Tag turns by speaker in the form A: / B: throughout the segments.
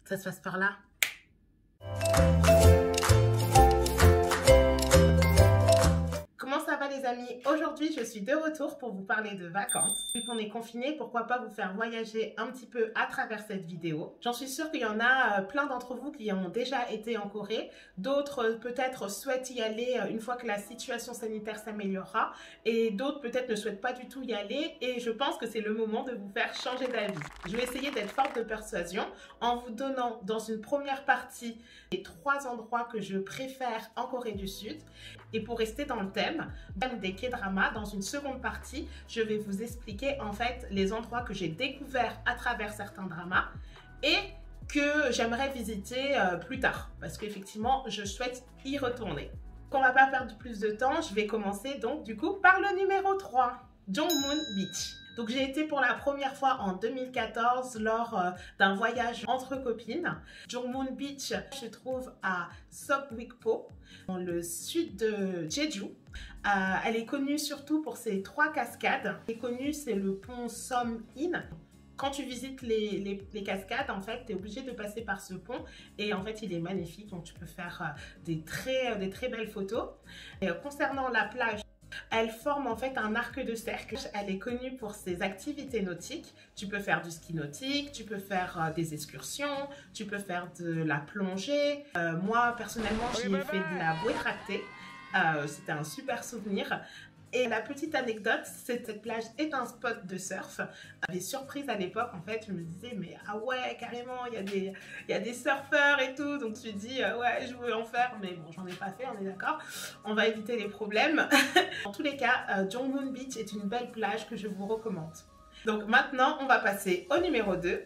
A: Ça se passe par là. Comment ça va les amis? Aujourd'hui je suis de retour pour vous parler de vacances. Vu qu'on est confiné, pourquoi pas vous faire voyager un petit peu à travers cette vidéo. J'en suis sûre qu'il y en a plein d'entre vous qui ont déjà été en Corée. D'autres peut-être souhaitent y aller une fois que la situation sanitaire s'améliorera. Et d'autres peut-être ne souhaitent pas du tout y aller. Et je pense que c'est le moment de vous faire changer d'avis. Je vais essayer d'être forte de persuasion en vous donnant dans une première partie les 3 endroits que je préfère en Corée du Sud. Et pour rester dans le thème des K-dramas, dans une seconde partie, je vais vous expliquer en fait les endroits que j'ai découverts à travers certains dramas et que j'aimerais visiter plus tard parce qu'effectivement je souhaite y retourner. On va pas perdre plus de temps, je vais commencer donc du coup par le numéro 3, Jongmun Beach. Donc j'ai été pour la première fois en 2014 lors d'un voyage entre copines. Jongmun Beach se trouve à Seogwipo, dans le sud de Jeju. Elle est connue surtout pour ses 3 cascades. Elle est connue, c'est le pont Som-in. Quand tu visites les cascades, en fait, tu es obligé de passer par ce pont et en fait, il est magnifique. Donc tu peux faire des très belles photos. Et, concernant la plage, elle forme en fait un arc de cercle. Elle est connue pour ses activités nautiques. Tu peux faire du ski nautique, tu peux faire des excursions, tu peux faire de la plongée. Moi, personnellement, j'y ai fait de la bouée tractée. C'était un super souvenir. Et la petite anecdote, cette plage est un spot de surf. J'avais surprise à l'époque, en fait, je me disais, mais ah ouais, carrément, il y a des surfeurs et tout. Donc je me dis, ouais, je veux en faire, mais bon, j'en ai pas fait, on est d'accord. On va éviter les problèmes. En tous les cas, Jongmun Beach est une belle plage que je vous recommande. Donc maintenant, on va passer au numéro 2.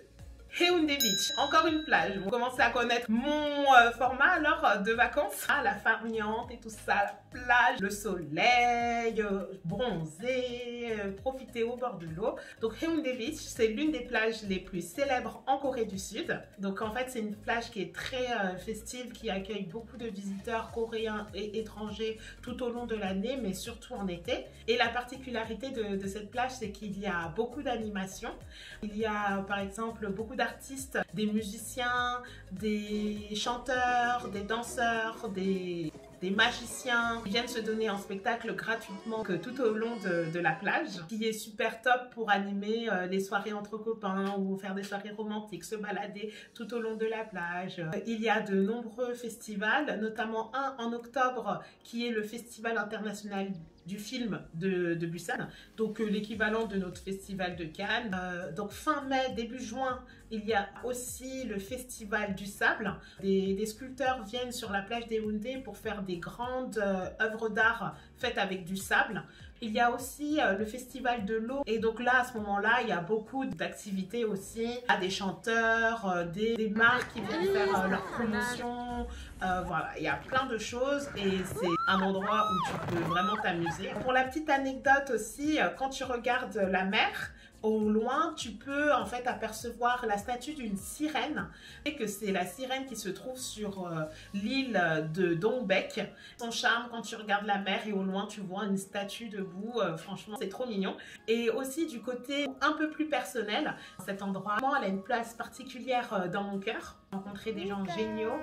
A: Haeundae Beach, encore une plage. Vous commencez à connaître mon format alors de vacances. Ah, la farniente et tout ça, la plage, le soleil, bronzer, profiter au bord de l'eau. Donc Haeundae Beach, c'est l'une des plages les plus célèbres en Corée du Sud. Donc en fait, c'est une plage qui est très festive, qui accueille beaucoup de visiteurs coréens et étrangers tout au long de l'année, mais surtout en été. Et la particularité de cette plage, c'est qu'il y a beaucoup d'animations. Il y a par exemple beaucoup d'artistes, des musiciens, des chanteurs, des danseurs, des magiciens qui viennent se donner en spectacle gratuitement tout au long de la plage, qui est super top pour animer les soirées entre copains ou faire des soirées romantiques, se balader tout au long de la plage. Il y a de nombreux festivals, notamment un en octobre qui est le Festival international du film de Busan, donc l'équivalent de notre festival de Cannes. Donc fin mai, début juin, il y a aussi le festival du sable. Des sculpteurs viennent sur la plage d'Haeundae pour faire des grandes œuvres d'art faites avec du sable. Il y a aussi le festival de l'eau et donc là à ce moment-là il y a beaucoup d'activités aussi. Il y a des chanteurs, des marques qui viennent faire leur promotion. Voilà, il y a plein de choses et c'est un endroit où tu peux vraiment t'amuser. Pour la petite anecdote aussi, quand tu regardes la mer, au loin, tu peux en fait apercevoir la statue d'une sirène et que c'est la sirène qui se trouve sur l'île de Dongbek. Son charme quand tu regardes la mer et au loin tu vois une statue debout, franchement c'est trop mignon. Et aussi du côté un peu plus personnel, cet endroit, elle a une place particulière dans mon cœur. J'ai rencontré des gens géniaux,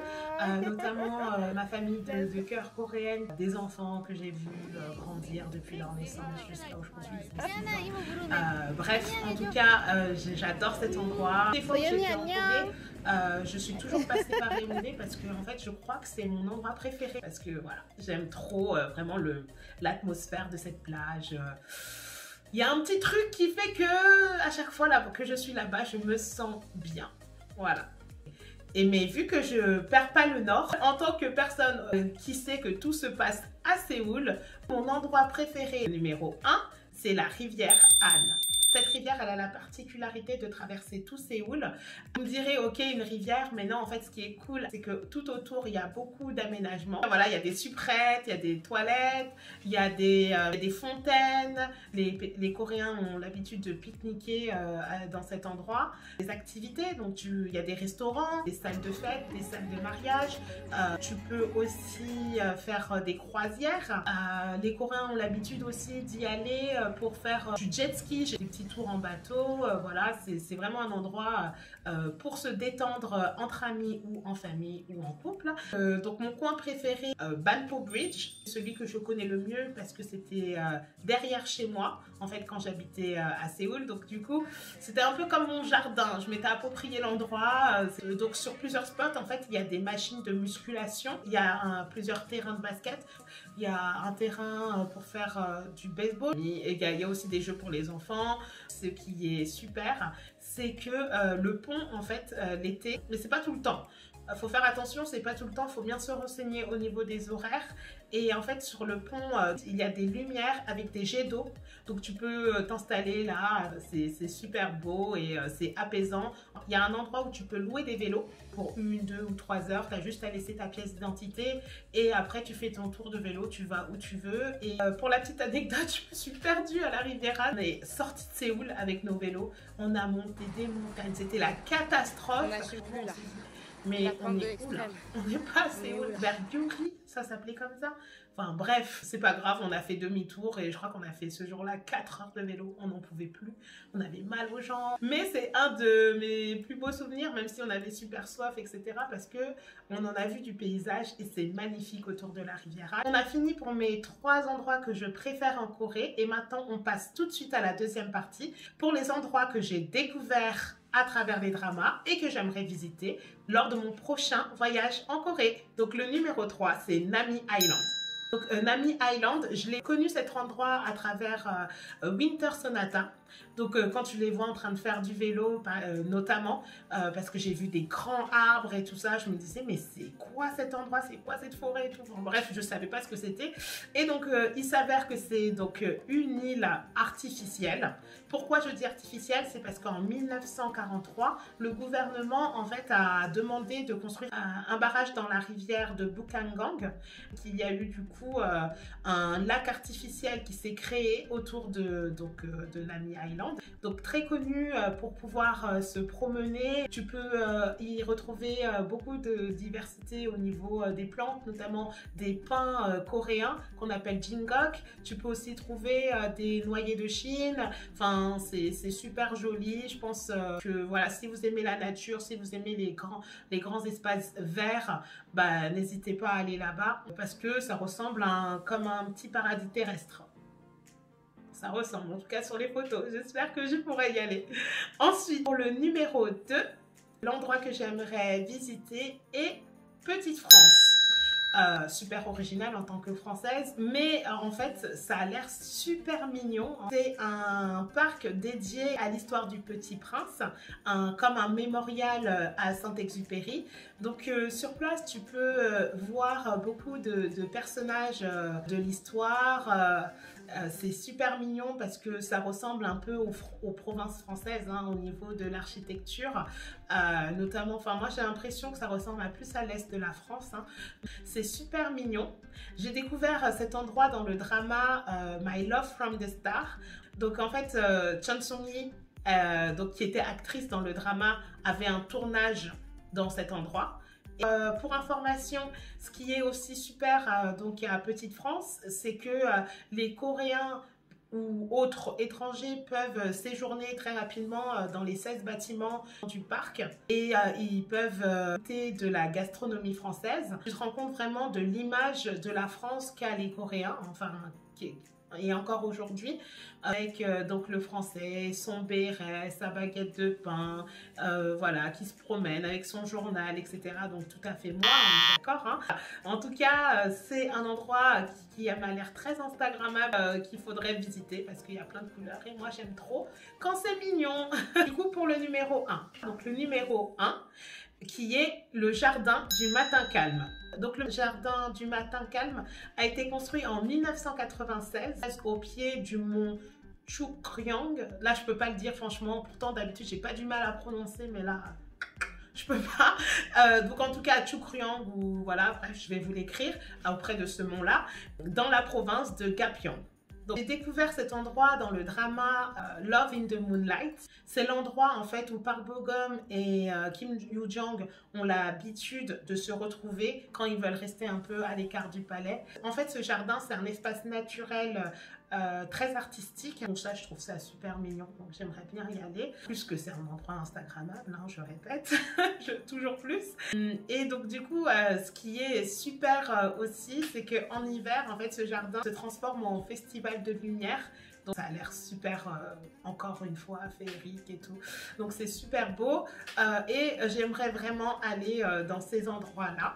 A: notamment ma famille de cœur coréenne, des enfants que j'ai vus grandir depuis leur naissance jusqu'à aujourd'hui. Bref, en tout cas, j'adore cet endroit. Des fois que j'étais en Corée, je suis toujours passée par Haeundae parce que en fait, je crois que c'est mon endroit préféré parce que voilà, j'aime trop vraiment l'atmosphère de cette plage. Il y a un petit truc qui fait que à chaque fois que je suis là-bas, je me sens bien. Voilà. Et mais vu que je perds pas le nord, en tant que personne qui sait que tout se passe à Séoul, mon endroit préféré numéro 1, c'est la rivière Han. Cette rivière, elle a la particularité de traverser tout Séoul. Vous me direz, ok, une rivière, mais non, en fait, ce qui est cool, c'est que tout autour, il y a beaucoup d'aménagements. Voilà, il y a des supprettes, il y a des toilettes, il y a des fontaines. Les Coréens ont l'habitude de pique-niquer dans cet endroit. Des activités, donc il y a des restaurants, des salles de fête, des salles de mariage. Tu peux aussi faire des croisières. Les Coréens ont l'habitude aussi d'y aller pour faire du jet ski. J'ai des petits petits tours en bateau. Voilà, c'est vraiment un endroit pour se détendre entre amis ou en famille ou en couple. Donc mon coin préféré, Banpo Bridge, celui que je connais le mieux parce que c'était derrière chez moi, en fait, quand j'habitais à Séoul. Donc du coup, c'était un peu comme mon jardin. Je m'étais approprié l'endroit. Donc sur plusieurs spots, en fait, il y a des machines de musculation. Il y a plusieurs terrains de basket. Il y a un terrain pour faire du baseball. Et il y a aussi des jeux pour les enfants. Ce qui est super, c'est que le pont, en fait, l'été, mais c'est pas tout le temps. Faut faire attention, c'est pas tout le temps, faut bien se renseigner au niveau des horaires. Et en fait, sur le pont, il y a des lumières avec des jets d'eau. Donc tu peux t'installer là, c'est super beau et c'est apaisant. Il y a un endroit où tu peux louer des vélos pour 1, 2 ou 3 heures. Tu as juste à laisser ta pièce d'identité et après tu fais ton tour de vélo, tu vas où tu veux. Et pour la petite anecdote, je me suis perdue à la Riviera. On est sorti de Séoul avec nos vélos. On a monté des montagnes, c'était la catastrophe.
B: On a su plus là.
A: Mais on est où là? On n'est pas à Séoul, vers Gyeonggi, ça s'appelait comme ça. Enfin bref, c'est pas grave, on a fait demi-tour et je crois qu'on a fait ce jour-là 4 heures de vélo, on n'en pouvait plus, on avait mal aux jambes. Mais c'est un de mes plus beaux souvenirs, même si on avait super soif, etc. Parce que on en a vu du paysage et c'est magnifique autour de la Riviera. On a fini pour mes 3 endroits que je préfère en Corée et maintenant on passe tout de suite à la deuxième partie pour les endroits que j'ai découverts à travers les dramas et que j'aimerais visiter lors de mon prochain voyage en Corée. Donc le numéro 3, c'est Nami Island. Donc Nami Island, je l'ai connu cet endroit à travers Winter Sonata. Donc quand tu les vois en train de faire du vélo, notamment, parce que j'ai vu des grands arbres et tout ça, je me disais mais c'est quoi cet endroit, c'est quoi cette forêt et tout. Bon, bref, je savais pas ce que c'était. Et donc il s'avère que c'est donc une île artificielle. Pourquoi je dis artificielle? C'est parce qu'en 1943, le gouvernement en fait a demandé de construire un barrage dans la rivière de Bukhangang. Il y a eu du coup un lac artificiel qui s'est créé autour de Nami Island. Donc très connu pour pouvoir se promener. Tu peux y retrouver beaucoup de diversité au niveau des plantes, notamment des pins coréens qu'on appelle jingok. Tu peux aussi trouver des noyers de Chine. Enfin, c'est super joli. Je pense que voilà, si vous aimez la nature, si vous aimez les grands espaces verts, bah, n'hésitez pas à aller là-bas parce que ça ressemble comme un petit paradis terrestre. Ça ressemble, en tout cas sur les photos. J'espère que je pourrai y aller. Ensuite, pour le numéro 2, l'endroit que j'aimerais visiter est Petite France. Super original en tant que française, mais en fait ça a l'air super mignon. C'est un parc dédié à l'histoire du Petit Prince, comme un mémorial à Saint-Exupéry. Donc sur place tu peux voir beaucoup de personnages de l'histoire. C'est super mignon parce que ça ressemble un peu aux provinces françaises hein, au niveau de l'architecture, notamment, enfin moi j'ai l'impression que ça ressemble plus à l'est de la France. Hein. C'est super mignon. J'ai découvert cet endroit dans le drama My Love from the Star. Donc en fait, Chun Sung-hee, donc qui était actrice dans le drama, avait un tournage dans cet endroit. Pour information, ce qui est aussi super donc à Petite France, c'est que les Coréens ou autres étrangers peuvent séjourner très rapidement dans les 16 bâtiments du parc et ils peuvent goûter de la gastronomie française. Tu te rends compte vraiment de l'image de la France qu'a les Coréens, enfin et encore aujourd'hui, avec donc le français, son béret, sa baguette de pain, voilà, qui se promène avec son journal, etc. Donc tout à fait moi, on est d'accord. Hein. En tout cas, c'est un endroit qui m'a l'air très instagrammable, qu'il faudrait visiter parce qu'il y a plein de couleurs et moi j'aime trop quand c'est mignon. Du coup, pour le numéro 1, donc le numéro 1, qui est le jardin du matin calme. Donc le jardin du matin calme a été construit en 1996 au pied du mont Chukryong. Là je peux pas le dire franchement, pourtant d'habitude j'ai pas du mal à prononcer mais là je peux pas. Donc en tout cas Chukryong ou voilà, bref je vais vous l'écrire auprès de ce mont là dans la province de Gapyeong. J'ai découvert cet endroit dans le drama Love in the Moonlight. C'est l'endroit en fait où Park Bo-gum et Kim Yoo-jong ont l'habitude de se retrouver quand ils veulent rester un peu à l'écart du palais. En fait, ce jardin, c'est un espace naturel très artistique. Donc ça, je trouve ça super mignon, donc j'aimerais bien y aller. Plus que c'est un endroit instagrammable, hein, je répète, toujours plus. Et donc du coup, ce qui est super aussi, c'est qu'en hiver, en fait, ce jardin se transforme en festival de lumière. Donc ça a l'air super, encore une fois, féerique et tout. Donc c'est super beau et j'aimerais vraiment aller dans ces endroits-là.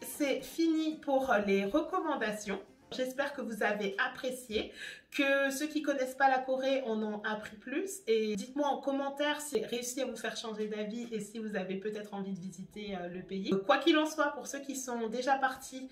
A: C'est fini pour les recommandations. J'espère que vous avez apprécié, que ceux qui connaissent pas la Corée en ont appris plus. Et dites-moi en commentaire si j'ai réussi à vous faire changer d'avis et si vous avez peut-être envie de visiter le pays. Quoi qu'il en soit, pour ceux qui sont déjà partis,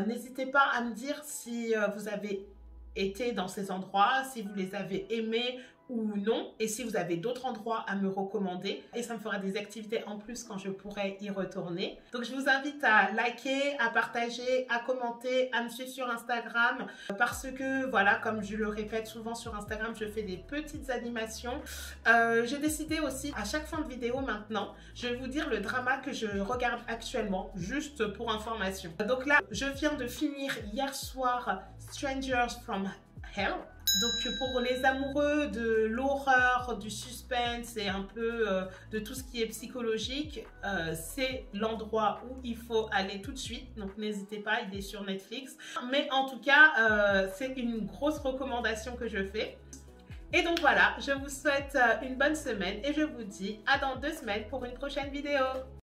A: n'hésitez pas à me dire si vous avez été dans ces endroits, si vous les avez aimés ou non, et si vous avez d'autres endroits à me recommander, et ça me fera des activités en plus quand je pourrai y retourner. Donc je vous invite à liker, à partager, à commenter, à me suivre sur Instagram, parce que voilà, comme je le répète souvent sur Instagram, je fais des petites animations. J'ai décidé aussi à chaque fin de vidéo maintenant, je vais vous dire le drama que je regarde actuellement, juste pour information. Donc là, je viens de finir hier soir Strangers from Hell. Donc pour les amoureux de l'horreur, du suspense et un peu de tout ce qui est psychologique, c'est l'endroit où il faut aller tout de suite. Donc n'hésitez pas, il est sur Netflix. Mais en tout cas, c'est une grosse recommandation que je fais. Et donc voilà, je vous souhaite une bonne semaine et je vous dis à dans 2 semaines pour une prochaine vidéo.